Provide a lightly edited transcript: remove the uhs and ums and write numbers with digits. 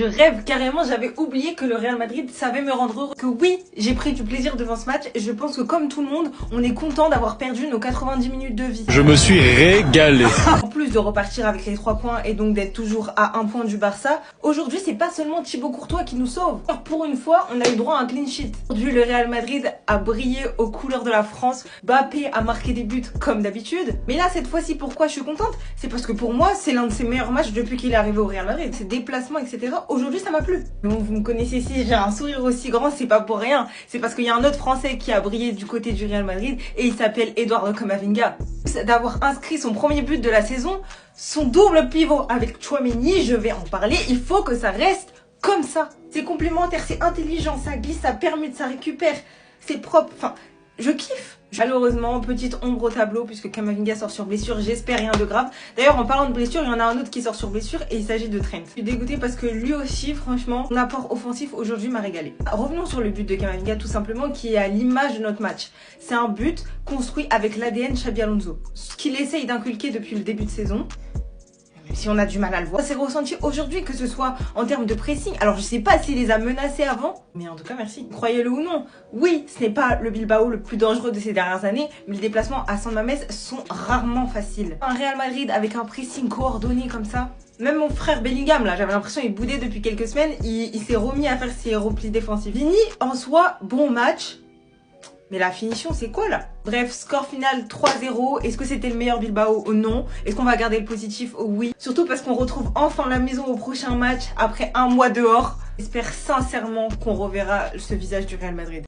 Je rêve carrément, j'avais oublié que le Real Madrid savait me rendre heureux. Que oui, j'ai pris du plaisir devant ce match et je pense que comme tout le monde, on est content d'avoir perdu nos 90 minutes de vie. Je me suis régalé. En plus de repartir avec les 3 points et donc d'être toujours à 1 point du Barça, aujourd'hui c'est pas seulement Thibaut Courtois qui nous sauve. Pour une fois, on a eu droit à un clean sheet. Aujourd'hui, le Real Madrid a brillé aux couleurs de la France. Mbappé a marqué des buts comme d'habitude. Mais là, cette fois-ci, pourquoi je suis contente? C'est parce que pour moi, c'est l'un de ses meilleurs matchs depuis qu'il est arrivé au Real Madrid. Ses déplacements, etc. Aujourd'hui, ça m'a plu. Donc, vous me connaissez, si j'ai un sourire aussi grand, c'est pas pour rien. C'est parce qu'il y a un autre Français qui a brillé du côté du Real Madrid et il s'appelle Eduardo Camavinga. D'avoir inscrit son premier but de la saison, son double pivot avec Tchouaméni, je vais en parler, il faut que ça reste comme ça. C'est complémentaire, c'est intelligent, ça glisse, ça permute, ça récupère, c'est propre, enfin, je kiffe. Malheureusement, petite ombre au tableau puisque Camavinga sort sur blessure, j'espère rien de grave. D'ailleurs, en parlant de blessure, il y en a un autre qui sort sur blessure et il s'agit de Trent. Je suis dégoûtée parce que lui aussi, franchement, son apport offensif aujourd'hui m'a régalé. Revenons sur le but de Camavinga tout simplement qui est à l'image de notre match. C'est un but construit avec l'ADN Xabi Alonso, ce qu'il essaye d'inculquer depuis le début de saison. Si on a du mal à le voir. Ça s'est ressenti aujourd'hui, que ce soit en termes de pressing. Alors je sais pas s'il les a menacés avant, mais en tout cas merci. Croyez-le ou non, oui, ce n'est pas le Bilbao le plus dangereux de ces dernières années, mais les déplacements à San Mamés sont rarement faciles. Un Real Madrid avec un pressing coordonné comme ça. Même mon frère Bellingham, là, j'avais l'impression qu'il boudait depuis quelques semaines, il s'est remis à faire ses replis défensifs. Vini, en soi, bon match. Mais la finition, c'est quoi là? Bref, score final 3-0. Est-ce que c'était le meilleur Bilbao? Non. Est-ce qu'on va garder le positif? Oui. Surtout parce qu'on retrouve enfin la maison au prochain match après un mois dehors. J'espère sincèrement qu'on reverra ce visage du Real Madrid.